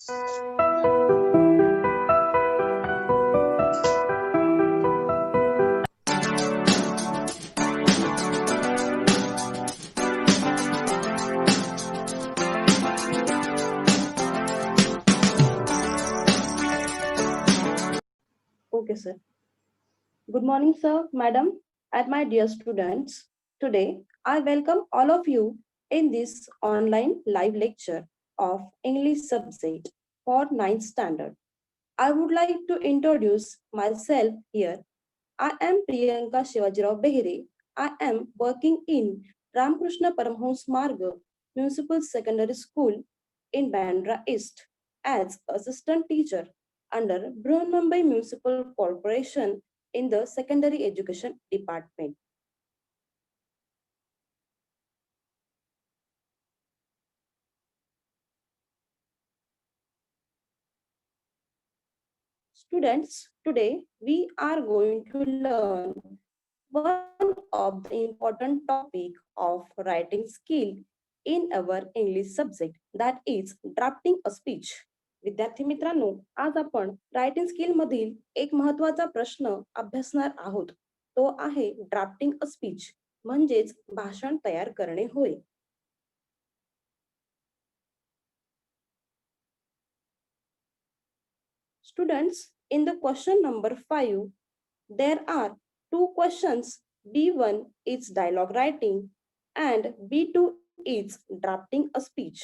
Okay, sir. Good morning, sir, madam, and my dear students. Today, I welcome all of you in this online live lecture of English subject for 9th standard. I would like to introduce myself here. I am Priyanka Shivajirao Behere. I am working in Ramakrishna Paramhans Marga Municipal Secondary School in Bandra East as assistant teacher under Mumbai Municipal Corporation in the Secondary Education Department. Students, today we are going to learn one of the important topic of writing skill in our English subject, that is drafting a speech. विद्यार्थी मित्रांनो, आज आपण writing skill मधील एक महत्वाचा प्रश्न अभ्यासणार आहोत. तो आहे ड्राफ्टिंग अ स्पीच, म्हणजेच भाषण तयार करणे होय. Students, in the question number 5, there are two questions. B1 is dialogue writing and B2 is drafting a speech.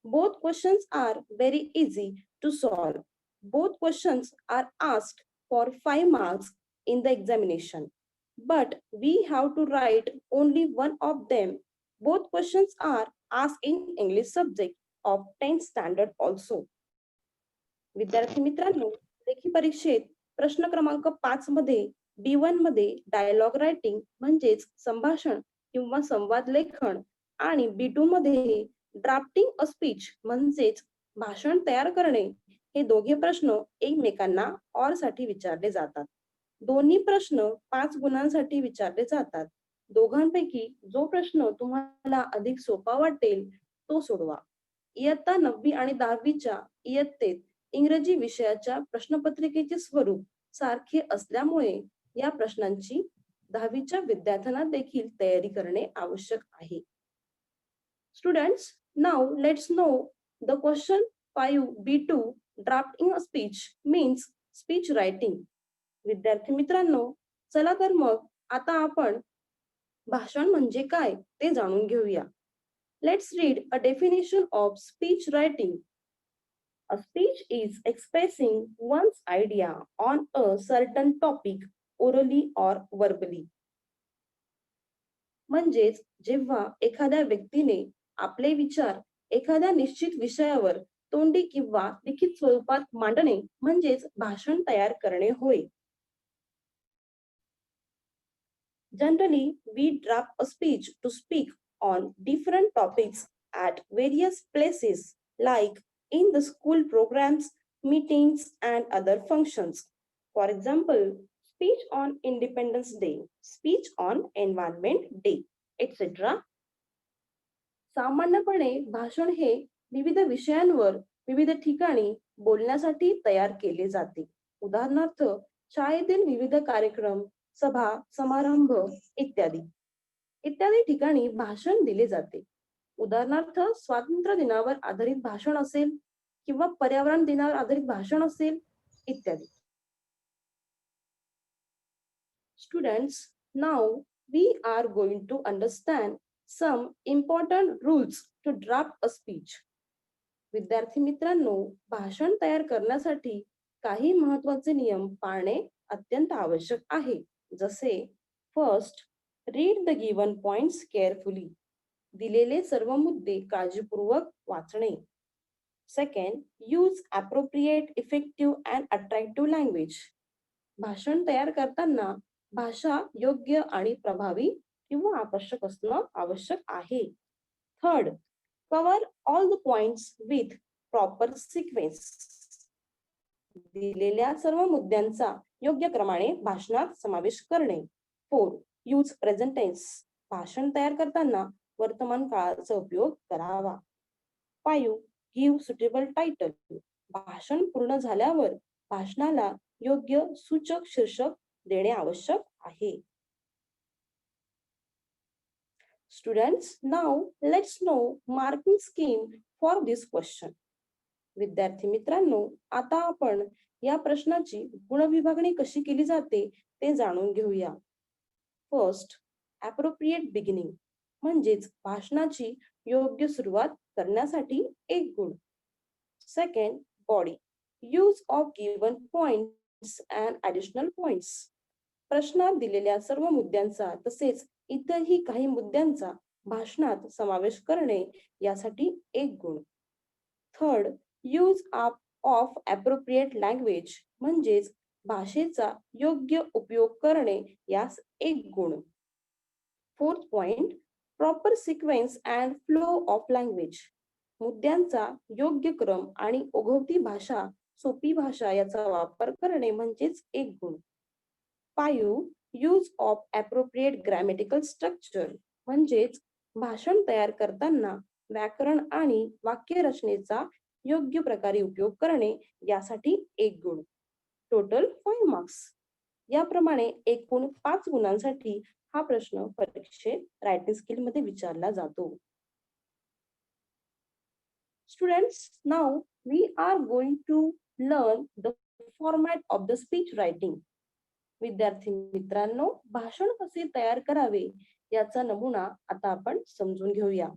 Both questions are very easy to solve. Both questions are asked for 5 marks in the examination. But we have to write only one of them. Both questions are asked in English subject of 10th standard also. विद्यार्थी मित्रांनो, लेखी परीक्षेत प्रश्न क्रमांक 5 मध्ये B1 मध्ये dialogue writing म्हणजेच संभाषण किंवा संवाद लेखन आणि B2 मध्ये ड्राफ्टिंग अ स्पीच म्हणजेच भाषण तयार करणे हे दोघे प्रश्न एकमेकांना ऑर साठी विचारले जातात. दोन्ही प्रश्न 5 गुणांसाठी विचारले जातात. दोघांपैकी जो प्रश्न तुम्हाला अधिक सोपा वाटेल तो सोडवा. इयत्ता 9वी आणि 10वीच्या इयत्तेत इंग्रजी विषयाच्या प्रश्नपत्रिकेचे स्वरूप सारखे असल्यामुळे या प्रश्नांची 10वीच्या विद्यार्थ्यांना देखील तयारी करणे आवश्यक आहे. Students, now let's know the question 5B2 drafting a speech means speech writing. विद्यार्थी मित्रांनो, चला तर मग आता आपण भाषण म्हणजे काय ते जाणून घेऊया. Let's read a definition of speech writing. A speech is expressing one's idea on a certain topic orally or verbally. म्हणजेच जेव्हा एखाद्या व्यक्तीने आपले विचार एखाद्या निश्चित विषयावर तोंडी किंवा लिखित स्वरूपात मांडणे म्हणजेच भाषण तयार करणे होय. Generally, we draft a speech to speak on different topics at various places like in the school programs, meetings, and other functions. For example, speech on Independence Day, speech on Environment Day, etc. सामान्यपणे भाषण हे विविध विषयांवर विविध ठिकाणी बोलण्यासाठी तयार केले जाते. उदाहरणार्थ शाळेतील विविध कार्यक्रम, सभा, समारंभ इत्यादी इत्यादी ठिकाणी भाषण दिले जाते. उदाहरणार्थ स्वातंत्र्य दिनावर आधारित भाषण असेल किंवा पर्यावरण दिनावर आधारित भाषण असेल इत्यादी. Students, now we are going to understand some important rules to draft a speech. विद्यार्थी मित्रांनो, भाषण तयार करण्यासाठी काही महत्त्वाचे नियम पाळणे अत्यंत आवश्यक आहे. जसे first, read the given points carefully. दिलेले सर्व मुद्दे काळजीपूर्वक वाचणे. Second, use appropriate, effective and attractive language. भाषण तयार करताना भाषा योग्य आणि प्रभावी किंवा आकर्षक असणं आवश्यक आहे. Third, cover all the points with proper sequence. दिलेल्या सर्व मुद्द्यांचा योग्य क्रमाने भाषणात समावेश करणे. Four, use present tense. भाषण तयार करताना वर्तमान काळाचा उपयोग करावा. 5, गिव्ह सुटेबल टायटल. भाषण पूर्ण झाल्यावर भाषणाला योग्य सूचक शीर्षक देणे आवश्यक आहे. Students, now let's know marking scheme for this question. विद्यार्थी मित्रांनो, आता आपण या प्रश्नाची गुणविभागणी कशी केली जाते ते जाणून घेऊया. फर्स्ट, appropriate beginning म्हणजेच भाषणाची योग्य सुरुवात करण्यासाठी 1 गुण. Second, body, use of given points and additional points. प्रश्नात दिलेल्या सर्व मुद्द्यांचा तसेच इतरही काही मुद्द्यांचा भाषणात समावेश करणे यासाठी 1 गुण. Third, use of appropriate language म्हणजेच भाषेचा योग्य उपयोग करणे यास 1 गुण. Fourth point, proper sequence and flow of language मुद्द्यांचा योग्य क्रम आणि ओघवती भाषा, सोपी भाषा याचा वापर करणे म्हणजेच 1 गुण. 5, use of appropriate grammatical structure म्हणजेच भाषण तयार करताना व्याकरण आणि वाक्यरचनेचा योग्य प्रकारे उपयोग करणे यासाठी 1 गुण. Total 5 marks. याप्रमाणे एकूण 5 गुणांसाठी हा प्रश्न परीक्षेत रायटिंग स्किल मध्ये विचारला जातो. Students, now we are going to learn the format of the speech writing. विद्यार्थी मित्रांनो, भाषण कसे तयार करावे याचा नमुना आता आपण समजून घेऊया.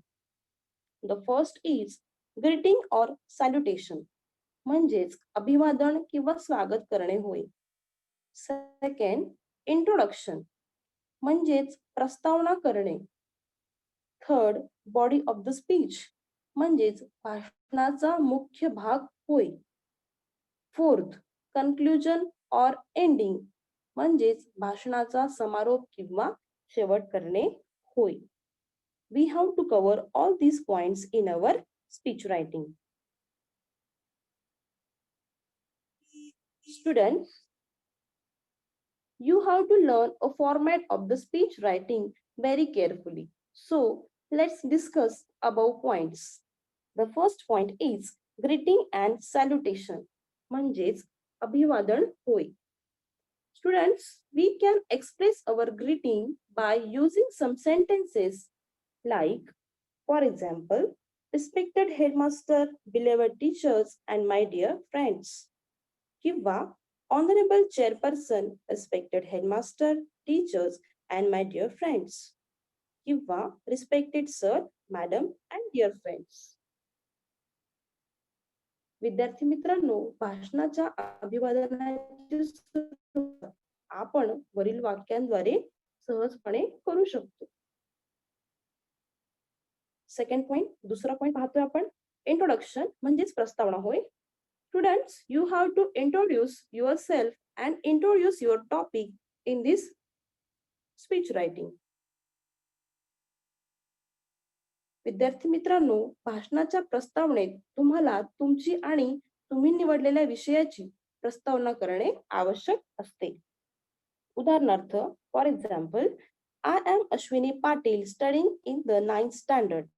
The first is greeting or salutation म्हणजेच अभिवादन किंवा स्वागत करणे होय. सेकंड, इंट्रोडक्शन म्हणजेच प्रस्तावना करणे. Third, body of the speech म्हणजेच भाषणाचा मुख्य भाग होय. फोर्थ, कन्क्लुजन और एंडिंग म्हणजेच भाषणाचा समारोप किंवा शेवट करणे होय. We have to cover all these points in our speech writing. Students, you have to learn a format of the speech writing very carefully. So, let's discuss above points. The first point is greeting and salutation म्हणजेच अभिवादन होय. Students, we can express our greeting by using some sentences like, for example, respected headmaster, beloved teachers, and my dear friends. किंवा honorable chairperson, respected headmaster, teachers, and my dear friends. किंवा respected sir, madam, and dear friends. विद्यार्थी मित्रांनो, भाषणाच्या अभिवादनाची सुरुवात आपण वरील वाक्यांद्वारे सहजपणे करू शकतो. सेकंड पॉइंट, दुसरा पॉइंट पाहतोय आपण, इंट्रोडक्शन म्हणजेच प्रस्तावना होय. Students, you have to introduce yourself and introduce your topic in this speech writing. विद्यार्थी मित्रांनो, भाषणाच्या प्रस्तावनेत तुम्हाला तुमची आणि तुम्ही निवडलेल्या विषयाची प्रस्तावना करणे आवश्यक असते. उदाहरणार्थ, for example, I am Ashwini Patil studying in the 9th standard.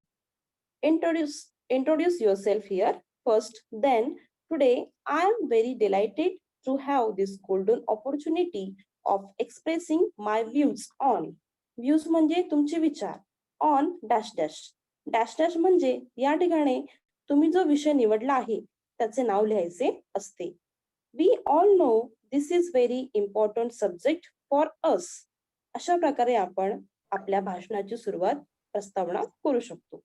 Introduce yourself here first. Then, today I am very delighted to have this golden opportunity of expressing my views on. Views म्हणजे तुमचे विचार. On dash dash. Dash dash म्हणजे या ठिकाणी तुम्ही जो विषय निवडला आहे त्याचे नाव लिहायचे असते. We all know this is very important subject for us. अशा प्रकारे आपण आपल्या भाषणाची सुरुवात प्रस्तावना करू शकतो.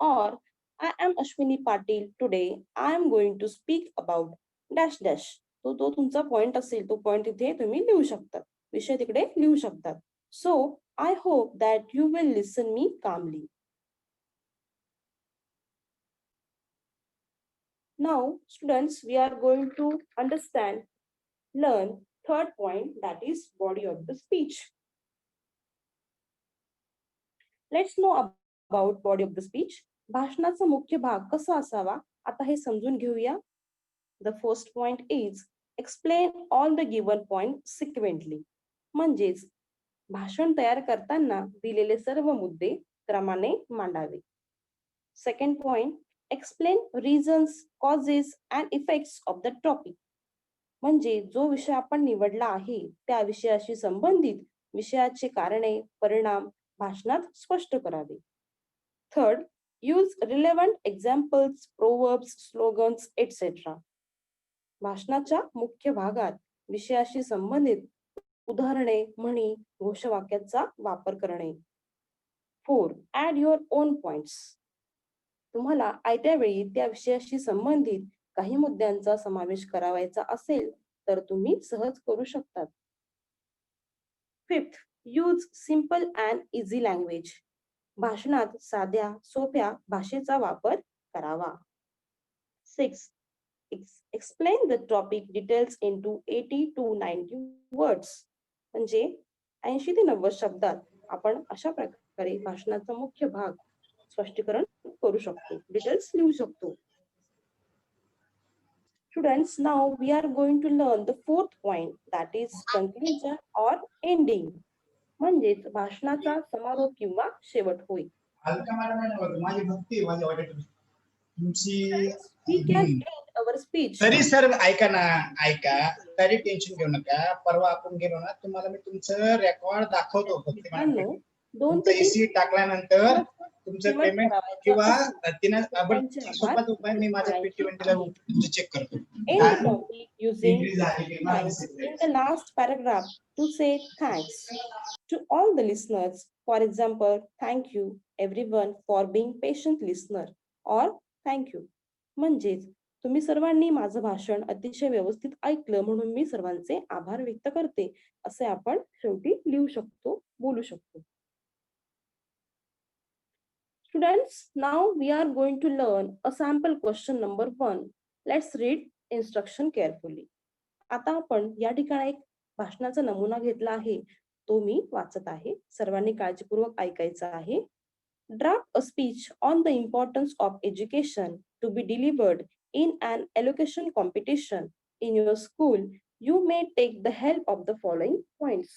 Or, I am Ashwini Patil. Today I am going to speak about dash dash. तो तुमचा पॉइंट असेल, तो पॉइंट इथे तुम्ही लिहू शकता, विषय तिकडे लिहू शकतात. So, I hope that you will listen me calmly. Now, students, we are going to learn third point, that is body of the speech. Let's know about body of the speech. भाषणाचा मुख्य भाग कसा असावा आता हे समजून घेऊया. The first point is explain all the given points sequentially. म्हणजेच भाषण तयार करताना दिलेले सर्व मुद्दे क्रमाने मांडावे. Second point, explain reasons, causes and effects of the topic. म्हणजे जो विषय आपण निवडला आहे त्या विषयाशी संबंधित विषयाची कारणे, परिणाम भाषणात स्पष्ट करावे. Third, use relevant examples, proverbs, slogans etcetera. भाषणाच्या मुख्य भागात विषयाशी संबंधित उदाहरणे, म्हणी, घोषवाक्याचा वापर करणे. 4. Add your own points. तुम्हाला आयत्या वेळी त्या विषयाशी संबंधित काही मुद्द्यांचा समावेश करावायचा असेल तर तुम्ही सहज करू शकतात. 5. Use simple and easy language. भाषणात साध्या सोप्या भाषेचा वापर करावा. 6. Explain the topic details into 80 to 90 words. म्हणजे 80 ते 90 शब्दात आपण अशा प्रकारे भाषणाचा मुख्य भाग स्पष्टीकरण करू शकतो, डिटेल्स लिहू शकतो. Students, now we are going to learn the fourth point, that is conclusion or ending. म्हणजेच भाषणाचा समारोप किंवा शेवट होय. माझी भक्ती माझ्या वाटेत तुमची We can end our speech. तरी सर ऐका ना, ऐका, तरी टेन्शन घेऊ नका. परवा आपण गेलो ना, तुम्हाला मी तुमचं रेकॉर्ड दाखवतो. मित्रांनो, 2 तुमचं ते 3 एसी टाकल्यानंतर तुमचं पेमेंट किंवा तिने सोबत उपाय मी माझ्या पेटीवेंटीला तुमचे चेक करतो. End the topic using lines in the last paragraph to say thanks to all the listeners. For example, thank you everyone for being patient listener or thank you. म्हणजेच तुम्ही सर्वांनी माझं भाषण अतिशय व्यवस्थित ऐकलं म्हणून मी सर्वांचे आभार व्यक्त करते असे आपण शेवटी लिहू शकतो, बोलू शकतो. Students, now we are going to learn a sample question number 1. Let's read instruction carefully. आता आपण या ठिकाणी एक भाषणाचा नमुना घेतला आहे, तो मी वाचत आहे. सर्वांनी काळजीपूर्वक ऐकायचा आहे. Draft a speech on the importance of education to be delivered in an elocution competition in your school. You may take the help of the following points.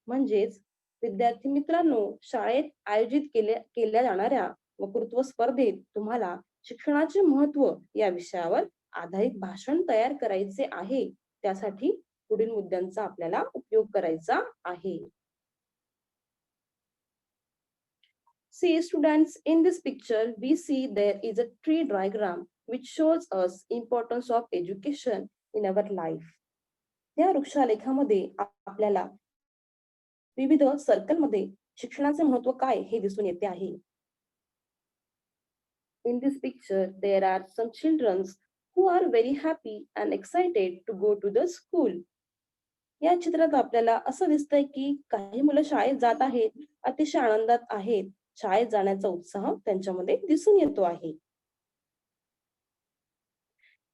म्हणजेच विद्यार्थी मित्रांनो, शाळेत आयोजित केल्या जाणाऱ्या वक्तृत्व स्पर्धेत तुम्हाला शिक्षणाचे महत्त्व या विषयावर आधारित भाषण तयार करायचे आहे. त्यासाठी पुढील मुद्द्यांचा आपल्याला उपयोग करायचा आहे. See students, in this picture we see there is a tree diagram which shows us importance of education in our life. या वृक्षालेखामध्ये आपल्याला विविध सर्कलमध्ये शिक्षणाचे महत्त्व काय हे दिसून येते आहे. In this picture there are some children who are very happy and excited to go to the school. या चित्रात आपल्याला असं दिसतंय की काही मुलं शाळेत जात आहेत, अतिशय आनंदात आहेत. शाळेत जाण्याचा उत्साह त्यांच्यामध्ये दिसून येतो आहे.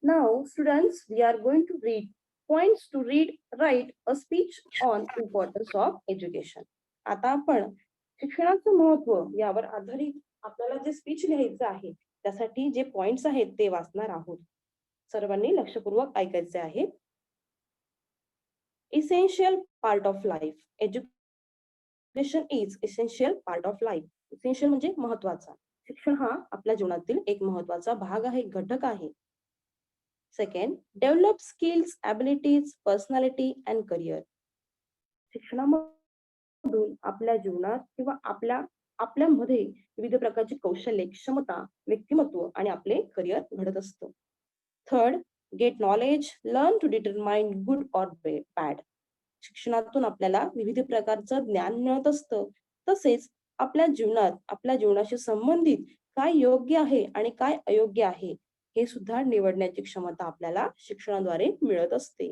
Now students, we are going to read points to write a speech on importance of education. आता आपण शिक्षणाचं महत्त्व यावर आधारित आपल्याला जे स्पीच लिहायचं आहे त्यासाठी जे पॉइंट्स आहेत ते वाचणार आहोत. सर्वांनी लक्षपूर्वक ऐकायचे आहे. Essential part of life. Education is essential part of life. Essential म्हणजे महत्त्वाचा. शिक्षण हा आपल्या जीवनातील एक महत्त्वाचा भाग आहे, घटक आहे. Second, develop skills, abilities, personality and career. शिक्षणामधून आपल्या जीवनात किंवा आपल्यामध्ये विविध प्रकारची कौशल्य, क्षमता, व्यक्तिमत्व आणि आपले करिअर घडत असतं. Third, get knowledge, learn to determine good or bad. शिक्षणातून आपल्याला विविध प्रकारचं ज्ञान मिळत असतं. तसेच आपल्या जीवनाशी संबंधित काय योग्य आहे आणि काय अयोग्य आहे हे सुद्धा निवडण्याची क्षमता आपल्याला शिक्षणाद्वारे मिळत असते.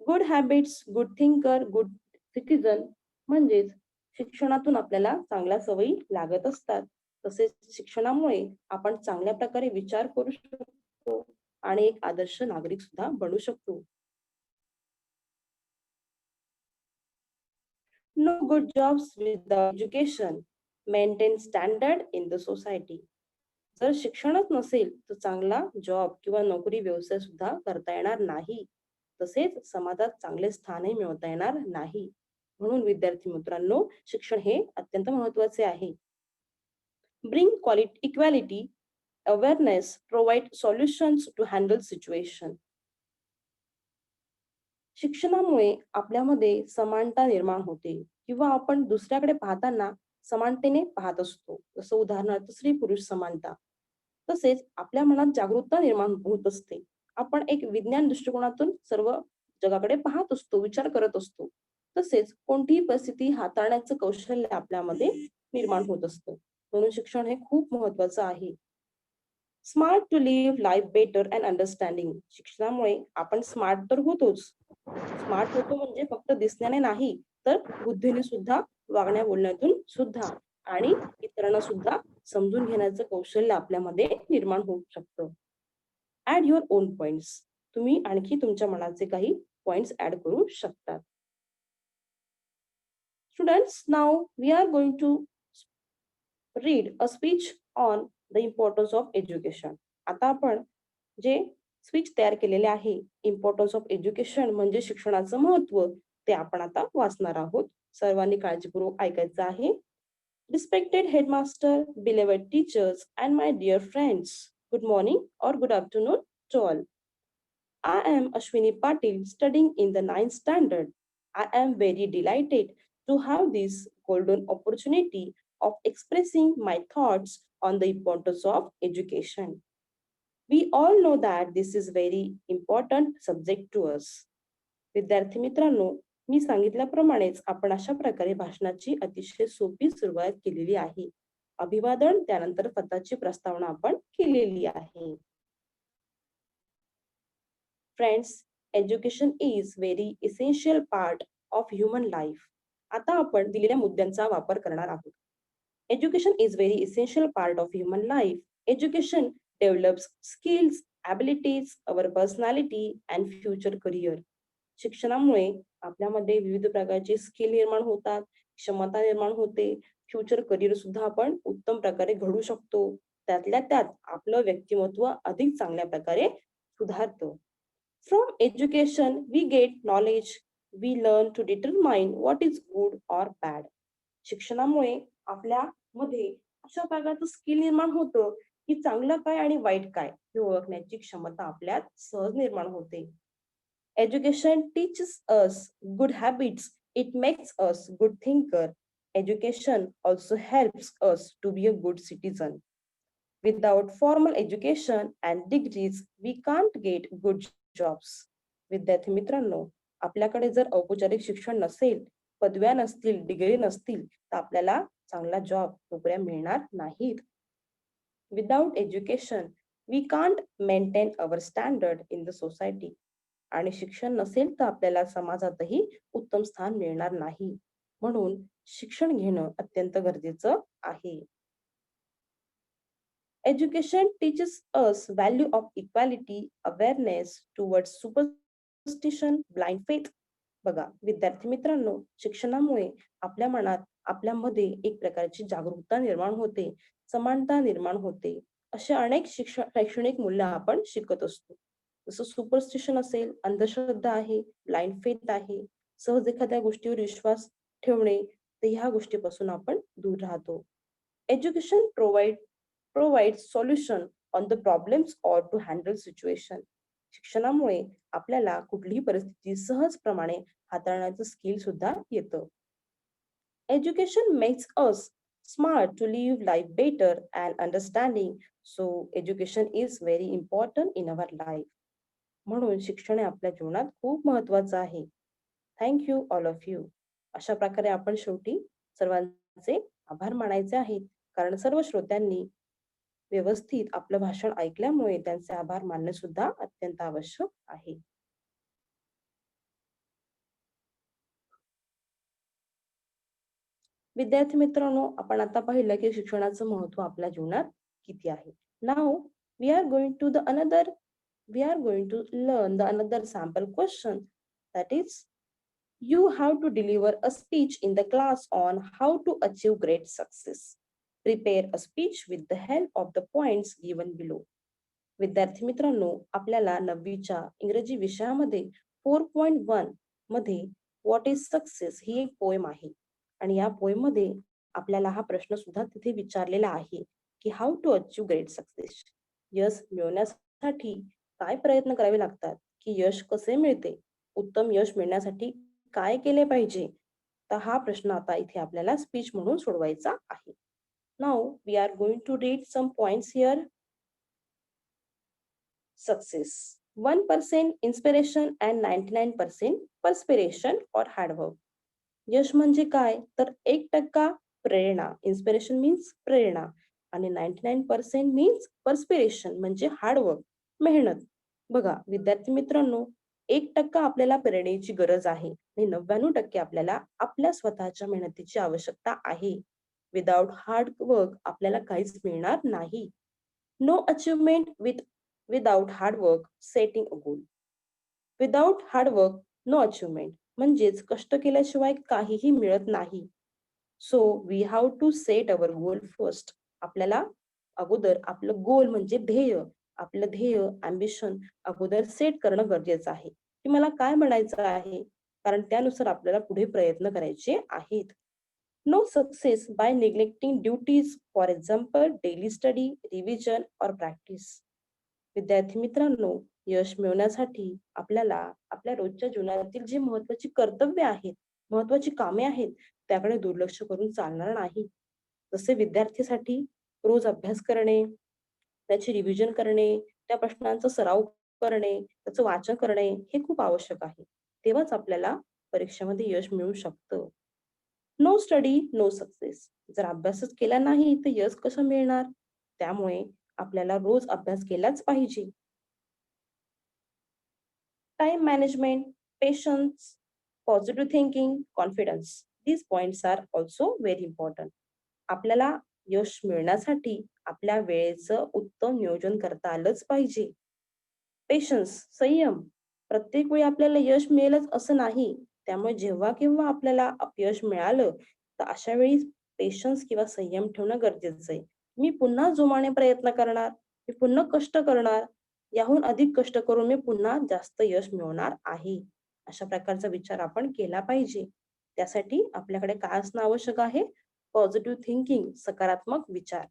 Good habits, good thinker, good citizen. म्हणजेच शिक्षणातून आपल्याला चांगल्या सवयी लागत असतात. तसेच शिक्षणामुळे आपण चांगल्या प्रकारे विचार करू शकतो आणि एक आदर्श नागरिक सुद्धा बनू शकतो. No good jobs without education. Maintain standard in the society. जर शिक्षणच नसेल तर चांगला जॉब किंवा नोकरी व्यवसाय सुद्धा करता येणार नाही. तसेच समाजात चांगले स्थानही मिळवता येणार नाही. म्हणून विद्यार्थी मित्रांनो, शिक्षण हे अत्यंत महत्त्वाचे आहे. Bring equality awareness, provide solutions to handle situation. शिक्षणामुळे आपल्यामध्ये समानता निर्माण होते किंवा आपण दुसऱ्याकडे पाहताना समानतेने पाहत असतो. जसं उदाहरणार्थ स्त्री पुरुष समानता. तसेच आपल्या मनात जागरूकता निर्माण होत असते. आपण एक विज्ञान दृष्टिकोनातून सर्व जगाकडे पाहत असतो, विचार करत असतो. तसेच कोणतीही परिस्थिती हाताळण्याचं कौशल्य आपल्यामध्ये निर्माण होत असतं. म्हणून शिक्षण हे खूप महत्वाचं आहे. Smart to live life better and understanding. शिक्षणामुळे आपण स्मार्ट तर होतोच. स्मार्ट होतो म्हणजे फक्त दिसण्याने नाही, तर बुद्धीने सुद्धा, वागण्या बोलण्यातून सुद्धा आणि इतरांना सुद्धा समजून घेण्याचं कौशल्य आपल्यामध्ये निर्माण होऊ शकतं. Add your own points. तुम्ही आणखी तुमच्या मनाचे काही पॉइंट्स ऍड करू शकतात. Students, now we are going to read a speech on the importance of education. आता आपण जे स्पीच तयार केलेले आहे, इम्पॉर्टन्स ऑफ एज्युकेशन म्हणजे शिक्षणाचं महत्व, ते आपण आता वाचणार आहोत. सर्वांनी काळजीपूर्वक ऐकायचं आहे. Respected headmaster, beloved teachers, and my dear friends, good morning or good afternoon to all. I am Ashwini Patil, studying in the 9th standard. I am very delighted to have this golden opportunity of expressing my thoughts on the importance of education. We all know that this is very important subject to us. विद्यार्थी मित्रांनो, मी सांगितल्याप्रमाणेच आपण अशा प्रकारे भाषणाची अतिशय सोपी सुरुवात केलेली आहे. अभिवादन, त्यानंतर स्वतःची प्रस्तावना आपण केलेली आहे. Friends, education is very essential part of human life. आता आपण दिलेल्या मुद्द्यांचा वापर करणार आहोत. Education is very essential part of human life. Education develops skills, abilities, our personality and future career. शिक्षणामुळे आपल्यामध्ये विविध प्रकारचे स्किल निर्माण होतात, क्षमता निर्माण होते, फ्युचर करिअर सुद्धा आपण उत्तम प्रकारे घडू शकतो. त्यातल्या त्यात आपलं व्यक्तिमत्व अधिक चांगल्या प्रकारे सुधारतं. From education we get knowledge, we learn to determine what is good or bad. शिक्षणामुळे आपल्यामध्ये अशा प्रकारचं स्किल निर्माण होतं की चांगलं काय आणि वाईट काय हे ओळखण्याची क्षमता आपल्यात सहज निर्माण होते. Education teaches us good habits. It makes us good thinker. Education also helps us to be a good citizen. Without formal education and degrees, we can't get good jobs. विद्यार्थी मित्रांनो, आपल्याकडे जर औपचारिक शिक्षण नसेल, पदव्या नसतील, डिग्री नसतील, तर आपल्याला चांगला जॉब, नोकऱ्या मिळणार नाहीत. Without education, we can't maintain our standard in the society. आणि शिक्षण नसेल तर आपल्याला समाजातही उत्तम स्थान मिळणार नाही. म्हणून शिक्षण घेणं अत्यंत गरजेचं आहे. Education teaches us value of equality, awareness towards superstition, blind faith. बघा विद्यार्थी मित्रांनो, शिक्षणामुळे आपल्या मनात, आपल्यामध्ये एक प्रकारची जागरूकता निर्माण होते, समानता निर्माण होते. असे अनेक शैक्षणिक मूल्य आपण शिकत असतो. जसं सुपरस्टिशन असेल, अंधश्रद्धा आहे, ब्लाइंड फेथ आहे, सहज एखाद्या गोष्टीवर विश्वास ठेवणे, तर ह्या गोष्टीपासून आपण दूर राहतो. Education provide solution on the problems or to handle situation. शिक्षणामुळे आपल्याला कुठलीही परिस्थिती सहजप्रमाणे हाताळण्याचं स्किल सुद्धा येतं. Education makes us smart to live life better and understanding. So education is very important in our life. म्हणून शिक्षण हे आपल्या जीवनात खूप महत्वाचं आहे. Thank you all of you. अशा प्रकारे आपण शेवटी सर्वांचे आभार मानायचे आहेत, कारण सर्व श्रोत्यांनी व्यवस्थित आपलं भाषण ऐकल्यामुळे त्यांचे आभार मानणे सुद्धा अत्यंत आवश्यक आहे. विद्यार्थी मित्रांनो, आपण आता पाहिलं की शिक्षणाचं महत्व आपल्या जीवनात किती आहे. Now we are going to the another we are going to learn the another sample question, that is, you have to deliver a speech in the class on how to achieve great success. Prepare a speech with the help of the points given below. विद्यार्थी मित्रांनो, आपल्याला 9वीच्या इंग्रजी विषयामध्ये 4.1 मध्ये what is success ही एक poem आहे, आणि या पोएम मध्ये आपल्याला हा प्रश्न सुद्धा तिथे विचारलेला आहे की how to achieve great success. यश मिळवण्यासाठी काय प्रयत्न करावे लागतात, की यश कसे मिळते, उत्तम यश मिळण्यासाठी काय केले पाहिजे. तर हा प्रश्न आता इथे आपल्याला स्पीच म्हणून सोडवायचा आहे. Now we are going to read some points here. Success. 1% inspiration and 99% perspiration or hard work. यश म्हणजे काय? तर 1% प्रेरणा. इन्स्पिरेशन मीन्स प्रेरणा आणि 99% मीन्स परस्पिरेशन म्हणजे हार्डवर्क, मेहनत. बघा विद्यार्थी मित्रांनो, 1% आपल्याला प्रेरणेची गरज आहे आणि 99% आपल्याला आपल्या स्वतःच्या मेहनतीची आवश्यकता आहे. विदाउट हार्ड वर्क आपल्याला काहीच मिळणार नाही. No achievement without hard work setting a goal. Without hard work no achievement. म्हणजेच कष्ट केल्याशिवाय काहीही मिळत नाही. So we have to set our goal first. आपल्याला अगोदर आपलं गोल म्हणजे ध्येय, आपलं ध्येय, अँबिशन अगोदर सेट करणं गरजेचं आहे, की मला काय बनायचं आहे. कारण त्यानुसार आपल्याला पुढे प्रयत्न करायचे आहेत. No success by neglecting duties, for example daily study, revision और प्रॅक्टिस. विद्यार्थी मित्रांनो, यश मिळवण्यासाठी आपल्याला आपल्या रोजच्या जीवनातील जी महत्वाची कर्तव्य आहेत, महत्वाची कामे आहेत, त्याकडे दुर्लक्ष करून चालणार नाही. जसे विद्यार्थीसाठी रोज अभ्यास करणे, त्याची रिव्हिजन करणे, त्या प्रश्नांचा सराव करणे, त्याचं वाचन करणे हे खूप आवश्यक आहे. तेव्हाच आपल्याला परीक्षेमध्ये यश मिळू शकतं. No study, no success. जर अभ्यासच केला नाही तर यश कसं मिळणार? त्यामुळे आपल्याला रोज अभ्यास केलाच पाहिजे. Time management, patience, positive thinking, confidence. These points are also very important. आपल्याला यश मिळण्यासाठी आपल्या वेळेचं उत्तम नियोजन करता आलंच पाहिजे. पेशन्स, संयम. प्रत्येक वेळी आपल्याला यश मिळेलच असं नाही. त्यामुळे जेव्हा केव्हा आपल्याला अपयश मिळालं, तर अशा वेळी पेशन्स किंवा संयम ठेवणं गरजेचं आहे. मी पुन्हा जोमाने प्रयत्न करणार, मी पुन्हा कष्ट करणार, याहून अधिक कष्ट करून मी पुन्हा जास्त यश मिळवणार आहे. अशा प्रकारचा विचार आपण केला पाहिजे. त्यासाठी आपल्याकडे काय असणं आवश्यक आहे? पॉझिटिव्ह थिंकिंग, सकारात्मक विचार.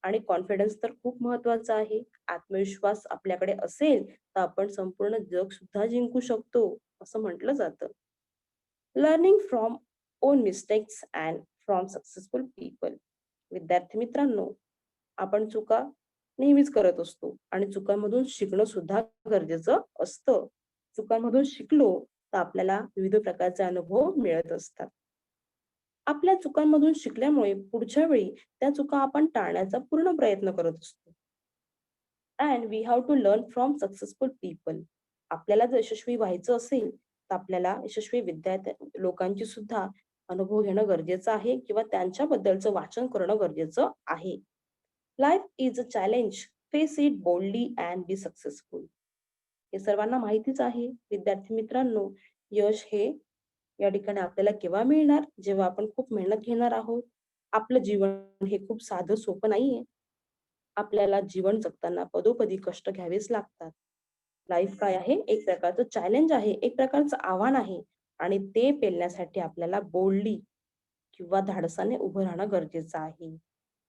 आणि कॉन्फिडन्स तर खूप महत्वाचा आहे. आत्मविश्वास आपल्याकडे असेल, तर आपण संपूर्ण जग सुद्धा जिंकू शकतो, असं म्हटलं जातं. Learning from on mistakes and from successful people. विद्यार्थी मित्रांनो, आपण चुका नेहमीच करत असतो आणि चुकांमधून शिकणं सुद्धा गरजेचं असतं. चुकांमधून शिकलो, तर आपल्याला विविध प्रकारचे अनुभव मिळत असतात. आपल्या चुकांमधून शिकल्यामुळे पुढच्या वेळी त्या चुका आपण टाळण्याचा पूर्ण प्रयत्न करत असतो. And we have to learn from successful people. आपल्याला जर यशस्वी व्हायचं असेल, तर आपल्याला यशस्वी लोकांची सुद्धा अनुभव घेणं गरजेचं आहे किंवा त्यांच्याबद्दलचं वाचन करणं गरजेचं आहे. Life is a challenge, face it boldly and be successful. हे सर्वांना माहितीच आहे. विद्यार्थी मित्रांनो, यश हे या ठिकाणी आपल्याला केव्हा मिळणार? जेव्हा आपण खूप मेहनत घेणार आहोत. आपलं जीवन हे खूप साधं सोपं नाहीये. आपल्याला जीवन जगताना पदोपदी कष्ट घ्यावेच लागतात. लाईफ काय आहे? एक प्रकारचं चॅलेंज आहे, एक प्रकारचं आव्हान आहे आणि ते पेलण्यासाठी आपल्याला बोल्डली किंवा धाडसाने उभं राहणं गरजेचं आहे.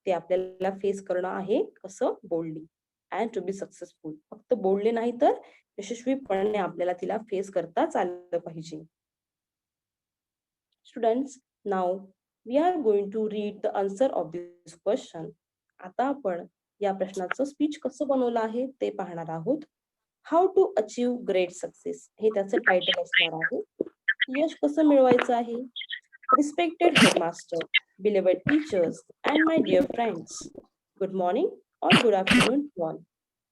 ते आपल्याला फेस करणं आहे, कसं? Boldly and to be successful. फक्त बोलले नाही तर यशस्वीपणे आपल्याला तिला फेस करताच आलं पाहिजे. Students, now we are going to read the answer of this question. आता आपण या प्रश्नाचं स्पीच कसं बनवलं आहे ते पाहणार आहोत. How to achieve great success हे त्याचं टायटल असणार आहे. यश कसं मिळवायचं आहे? Respected headmaster, beloved teachers and my dear friends. Good morning और गुड आफ्टरनून टू ऑल.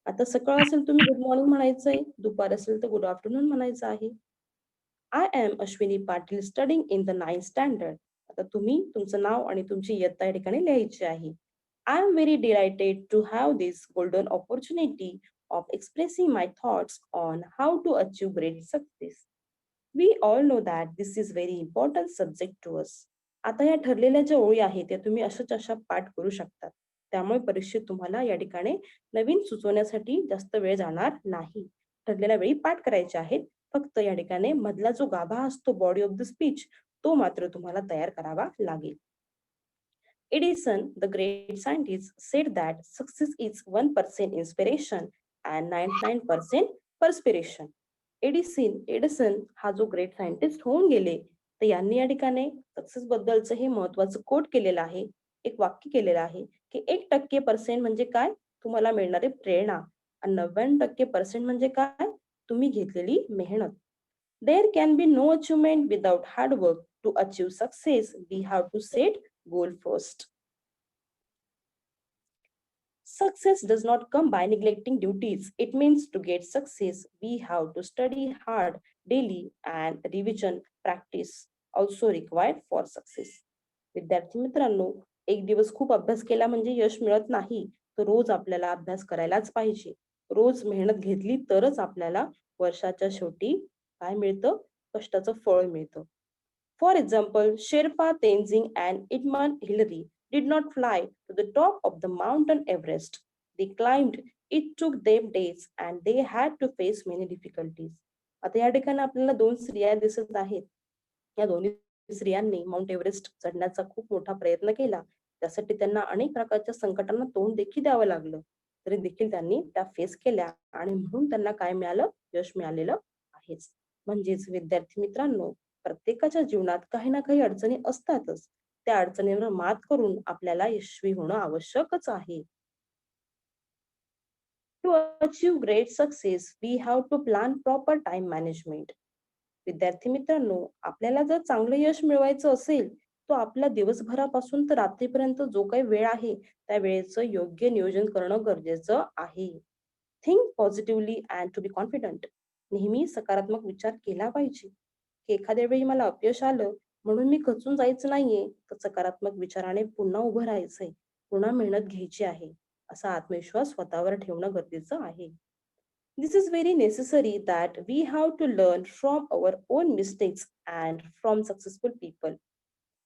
आता सकाळ असेल तुम्ही गुड मॉर्निंग म्हणायचंय, दुपार असेल तर गुड आफ्टरनून म्हणायचं आहे. I am Ashwini Patil studying in the 9th standard. आता तुम्ही तुमचं नाव आणि तुमची इयत्ता या ठिकाणी लिहायची आहे. I am very delighted to have this golden opportunity of expressing my thoughts on how to achieve great success. We all know that this is very important subject to us. आता या ठरलेल्या ज्या ओळी आहेत त्या तुम्ही अशा पाठ करू शकतात. त्यामुळे परीक्षेत तुम्हाला या ठिकाणी नवीन सुचवण्यासाठी जास्त वेळ जाणार नाही. ठरलेल्या वेळी पाठ करायचे आहेत. फक्त या ठिकाणी मधला जो गाभा असतो बॉडी ऑफ द स्पीच तो मात्र तुम्हाला तयार करावा लागेल. Edison, the great scientist, said that success is 1% inspiration and 99% perspiration. Edison हा जो ग्रेट सायंटिस्ट होऊन गेले, तर यांनी या ठिकाणी सक्सेस बद्दलचं हे महत्वाचं कोट केलेलं आहे, एक वाक्य केलेलं आहे, की 1% म्हणजे काय? तुम्हाला मिळणारी प्रेरणा आणि 99% म्हणजे काय? तुम्ही घेतलेली मेहनत. There can be no achievement without hard work. To achieve success, we have to set goal first. Success does not come by neglecting duties. It means to get success, we have to study hard daily and revision practice also required for success. विद्यार्थी मित्रांनो, एक दिवस खूप अभ्यास केला म्हणजे यश मिळत नाही. तर रोज आपल्याला अभ्यास करायलाच पाहिजे. रोज मेहनत घेतली तरच आपल्याला वर्षाच्या शेवटी काय मिळतं? कष्टाचं फळ मिळतं. For example, Sherpa Tenzing and Edmund Hillary did not fly to the top of the mountain Everest. They climbed. It took them days and they had to face many difficulties. आता या ठिकाणी आपल्याला दोन स्त्रिया दिसत आहेत. या दोन्ही स्त्रियांनी माउंट एव्हरेस्ट चढण्याचा खूप मोठा प्रयत्न केला. त्यासाठी त्यांना अनेक प्रकारच्या संकटांना तोंड देखील द्यावं लागलं. तरी देखील त्यांनी त्या फेस केल्या आणि म्हणून त्यांना काय मिळालं? यश मिळालेलं आहेच. म्हणजेच विद्यार्थी मित्रांनो, प्रत्येकाच्या जीवनात काही ना काही अडचणी असतातच. त्या अडचणींवर मात करून आपल्याला यशस्वी होणं आवश्यकच आहे. To achieve great success, we have to plan proper time management. विद्यार्थी मित्रांनो, आपल्याला जर चांगलं यश मिळवायचं असेल, तो आपल्या दिवसभरापासून तर रात्रीपर्यंत जो काही वेळ आहे, त्या वेळेचं योग्य नियोजन करणं गरजेचं आहे. Think positively and to be confident. नेहमी सकारात्मक विचार केला पाहिजे. की एखाद्या वेळी मला अपयश आलं म्हणून मी खचून जायचं नाहीये, तर सकारात्मक विचाराने पुन्हा उभं राहायचंय, पुन्हा मेहनत घ्यायची आहे. असा आत्मविश्वास स्वतःवर ठेवणं गरजेचं आहे. This is very necessary that we have to learn from our own mistakes and from successful people.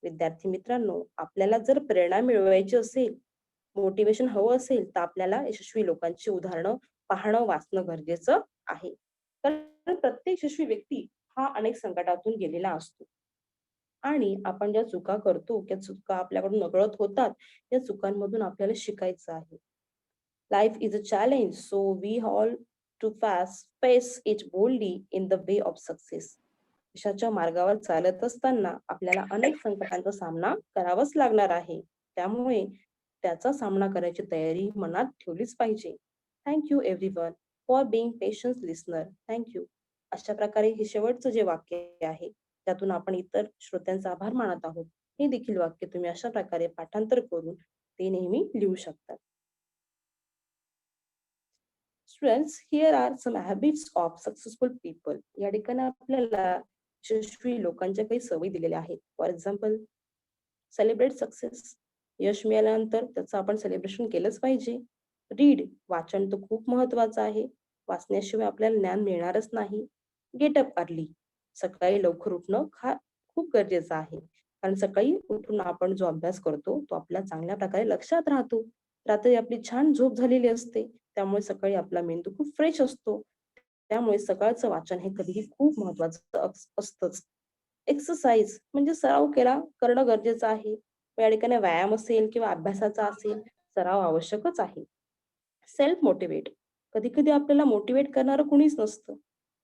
विद्यार्थी मित्रांनो, आपल्याला जर प्रेरणा मिळवायची असेल, मोटिवेशन हवं असेल, तर आपल्याला यशस्वी लोकांची उदाहरणं पाहणं, वाचणं गरजेचं आहे. कारण प्रत्येक यशस्वी व्यक्ती हा अनेक संकटातून गेलेला असतो. आणि आपण ज्या चुका करतो, त्या चुका आपल्याकडून नकळत होतात, या चुकांमधून आपल्याला शिकायचं आहे. Life is a challenge, so we all to face it boldly in the way of success. यशाच्या मार्गावर चालत असताना आपल्याला अनेक संकटांचा सामना करावाच लागणार आहे. त्यामुळे त्याचा सामना करायची तयारी मनात ठेवलीच पाहिजे. Thank you everyone for being patience listener. Thank you. अशा प्रकारे हे शेवटचं जे वाक्य आहे, त्यातून आपण इतर श्रोत्यांचा आभार मानत आहोत. हे देखील वाक्य तुम्ही अशा प्रकारे पाठांतर करून ते नेहमी लिहू शकता. Students, here are some habits of successful people. या ठिकाणी आपल्याला यशस्वी लोकांच्या काही सवयी दिलेल्या आहेत. For example, celebrate success. यश मिळाल्यानंतर त्याचं आपण सेलिब्रेशन केलंच पाहिजे. रीड, वाचन तर खूप महत्वाचं आहे. वाचण्याशिवाय आपल्याला ज्ञान मिळणारच नाही. गेट अप अर्ली, सकाळी लवकर उठणं खूप गरजेचं आहे. कारण सकाळी उठून आपण जो अभ्यास करतो, तो आपल्या चांगल्या प्रकारे लक्षात राहतो. रात्री आपली छान झोप झालेली असते. त्यामुळे सकाळी आपला मेंदू खूप फ्रेश असतो. त्यामुळे सकाळचं वाचन हे कधीही खूप महत्वाचं असतंच. एक्सरसाइज म्हणजे सराव करणं गरजेचं आहे. या ठिकाणी व्यायाम असेल किंवा अभ्यासाचा असेल, सराव आवश्यकच आहे. सेल्फ मोटिवेट, कधी-कधी आपल्याला मोटिवेट करणारं कुणीच नसतं.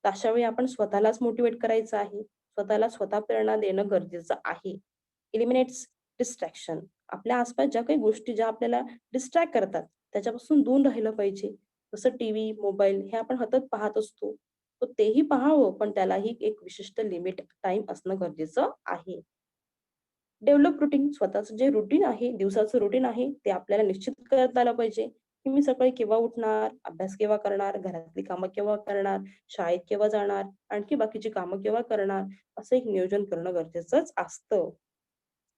तर अशा वेळी आपण स्वतःलाच मोटिवेट करायचं आहे. स्वतःला स्वतः प्रेरणा देणं गरजेचं आहे. एलिमिनेट्स डिस्ट्रॅक्शन, आपल्या आसपास ज्या काही गोष्टी ज्या आपल्याला डिस्ट्रॅक्ट करतात, त्याच्यापासून दूर राहिलं पाहिजे. जसं टीव्ही, मोबाईल हे आपण सतत पाहत असतो. तर तेही पाहावं, पण त्यालाही एक विशिष्ट लिमिट टाईम असणं गरजेचं आहे. डेव्हलप रुटीन, स्वतःचं जे रुटीन आहे, दिवसाचं रुटीन आहे, ते आपल्याला निश्चित करता आलं पाहिजे, की मी सकाळी केव्हा उठणार, अभ्यास केव्हा करणार, घरातली कामं केव्हा करणार, शाळेत केव्हा जाणार, आणखी बाकीची कामं केव्हा करणार, असं एक नियोजन करणं गरजेचंच असतं.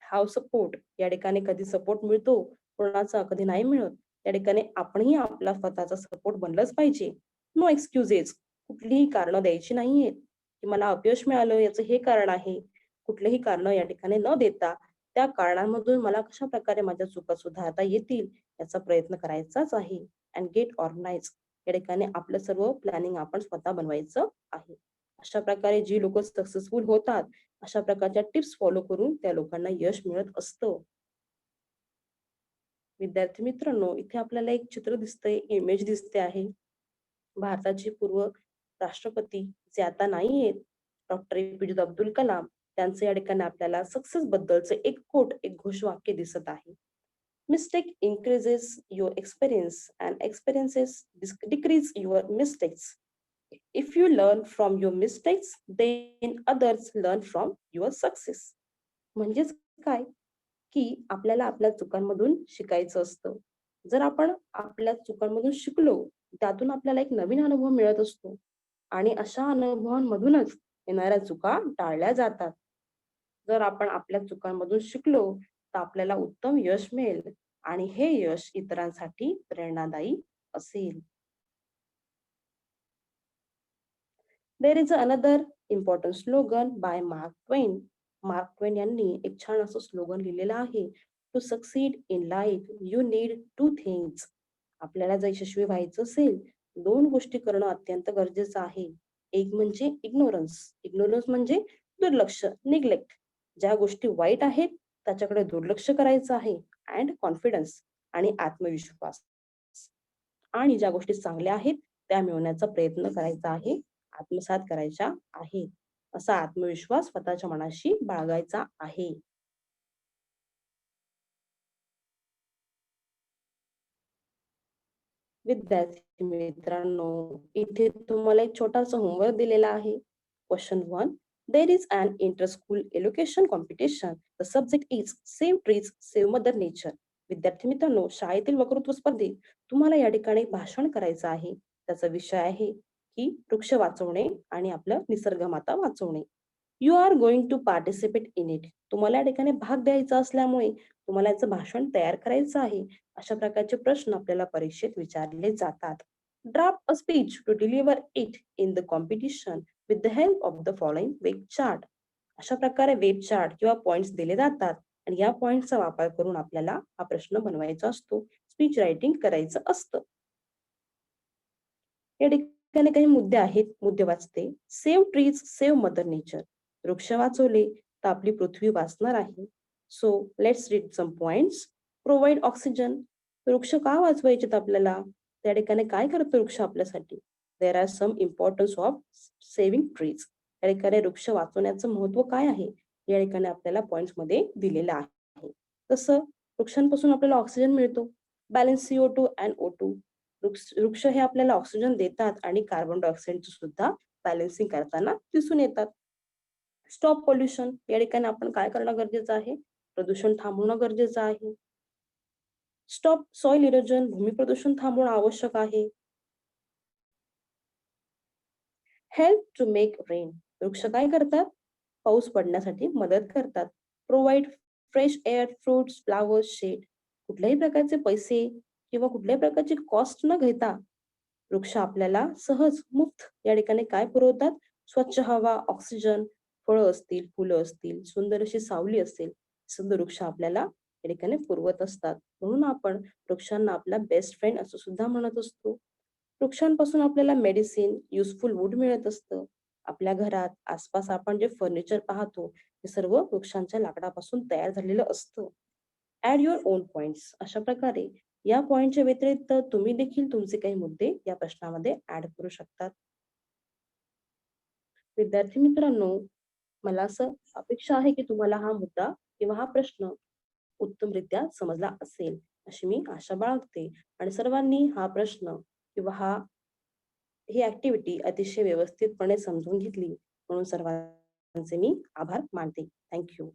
हाव सपोर्ट, या ठिकाणी कधी सपोर्ट मिळतो, कोणाचा कधी नाही मिळत. त्या ठिकाणी आपणही आपला स्वतःचा सपोर्ट बनलंच पाहिजे. नो एक्सक्युजेस, कुठलीही कारणं द्यायची नाहीयेत, की मला अपयश मिळालं याचं हे कारण आहे. कुठलेही कारणं या ठिकाणी न देता, त्या कारणांमधून मला कशाप्रकारे माझ्या चुका सुधारता येतील, याचा प्रयत्न करायचाच आहे. अँड गेट ऑर्गनाइज्ड, या ठिकाणी आपलं सर्व प्लॅनिंग आपण स्वतः बनवायचं आहे. अशा प्रकारे जी लोकं सक्सेसफुल होतात, अशा प्रकारच्या टिप्स फॉलो करून त्या लोकांना यश मिळत असतं. विद्यार्थी मित्रांनो, इथे आपल्याला एक चित्र दिसतंय, इमेज दिसते आहे. भारताचे पूर्व राष्ट्रपती जे आता नाही आहेत, डॉक्टर ए.पी.जे. अब्दुल कलाम, त्यांचं या ठिकाणी आपल्याला सक्सेस बद्दलचं एक कोट, एक घोषवाक्य दिसत आहे. Mistake increases your experience and experiences decrease your mistakes. If you learn from your mistakes, then others learn from your success. म्हणजेच काय? की आपल्याला आपल्या चुकांमधून शिकायचं असतं. जर आपण आपल्या चुकांमधून शिकलो, त्यातून आपल्याला एक नवीन अनुभव मिळत असतो आणि अशा अनुभवांमधूनच येणाऱ्या चुका टाळल्या जातात. जर आपण आपल्या चुकांमधून शिकलो, तर आपल्याला उत्तम यश मिळेल आणि हे यश इतरांसाठी प्रेरणादायी असेल. There is another important slogan by Mark Twain. Mark Twain यांनी एक छान असं स्लोगन लिहिलेलं आहे. To succeed in life you need two things. आपल्याला जर यशस्वी व्हायचं असेल, दोन गोष्टी करणं अत्यंत गरजेचं आहे. एक म्हणजे इग्नोरन्स. इग्नोरन्स म्हणजे दुर्लक्ष, निग्लेक्ट. ज्या गोष्टी वाईट आहेत त्याच्याकडे दुर्लक्ष करायचं आहे. अँड कॉन्फिडन्स आणि आत्मविश्वास. आणि ज्या गोष्टी चांगल्या आहेत त्या मिळवण्याचा प्रयत्न करायचा आहे, आत्मसात करायच्या आहेत. असा आत्मविश्वास स्वतःच्या मनाशी बाळगायचा आहे. विद्यार्थी मित्रांनो, इथे तुम्हाला एक छोटासा होमवर्क दिलेला आहे. Question 1. There is an inter-school elocution competition. The subject is Save Trees, Save Mother Nature. विद्यार्थी मित्रांनो, शाळेतील वक्तृत्व स्पर्धेत तुम्हाला या ठिकाणी भाषण करायचं आहे. त्याचा विषय आहे की वृक्ष वाचवणे आणि आपलं निसर्गमाता वाचवणे. You are going to participate in it. तुम्हाला या ठिकाणी भाग द्यायचा असल्यामुळे तुम्हाला याचं भाषण तयार करायचं आहे. अशा प्रकारचे प्रश्न आपल्याला परीक्षेत विचारले जातात. Draft a speech to deliver it in the competition with the help of the following web chart. अशा प्रकारे वेब चार्ट किंवा पॉइंट्स दिले जातात आणि या पॉइंटचा वापर करून आपल्याला हा प्रश्न बनवायचा असतो. स्पीच रायटिंग करायचं असतं. या ठिकाणी काही मुद्दे आहेत. मुद्दे वाचते. Save trees, save mother nature. वृक्ष वाचवले तर आपली पृथ्वी वाचणार आहे. So let's read some points. Provide oxygen. वृक्ष का वाचवायचेत आपल्याला? त्या ठिकाणी काय करतो वृक्ष आपल्यासाठी? There are some importance of saving trees. या ठिकाणी वृक्ष वाचवण्याचं महत्व काय आहे? या ठिकाणी आपल्याला पॉइंट्स मध्ये दिलेलं आहे. तसं वृक्षांपासून आपल्याला ऑक्सिजन मिळतो. Balance CO2 and O2. वृक्ष हे आपल्याला ऑक्सिजन देतात आणि कार्बन डायऑक्साईडचं सुद्धा बॅलन्सिंग करताना दिसून येतात. Stop pollution. या ठिकाणी आपण काय करणं गरजेचं आहे? प्रदूषण थांबवणं गरजेचं आहे. Stop soil erosion. भूमी प्रदूषण थांबवणं आवश्यक आहे. Help to make rain. वृक्ष काय करतात? पाऊस पडण्यासाठी मदत करतात. Provide fresh air, fruits, flowers, shade. कुठल्याही प्रकारचे पैसे किंवा कुठल्याही प्रकारची कॉस्ट न घेता वृक्ष आपल्याला सहज मुफ्त या ठिकाणी काय पुरवतात? स्वच्छ हवा, ऑक्सिजन, फळं असतील, फुलं असतील, सुंदर अशी सावली असेल, सुंदर वृक्ष आपल्याला या ठिकाणी पुरवत असतात. म्हणून आपण वृक्षांना आपला बेस्ट फ्रेंड असं सुद्धा म्हणत असतो. वृक्षांपासून आपल्याला मेडिसिन, युजफुल वूड मिळत असतं. आपल्या घरात आसपास आपण जे फर्निचर पाहतो हे सर्व वृक्षांच्या लाकडापासून तयार झालेलं असतं. Add your own points. अशा प्रकारे या पॉइंटच्या व्यतिरिक्त तुम्ही देखील तुमचे काही मुद्दे या प्रश्नामध्ये ऍड करू शकतात. विद्यार्थी मित्रांनो, मला असं अपेक्षा आहे की तुम्हाला हा मुद्दा किंवा हा प्रश्न उत्तमरित्या समजला असेल अशी मी आशा बाळगते आणि सर्वांनी हा प्रश्न किंवा ही ऍक्टिव्हिटी अतिशय व्यवस्थितपणे समजून घेतली म्हणून सर्वांचे मी आभार मानते. थँक्यू.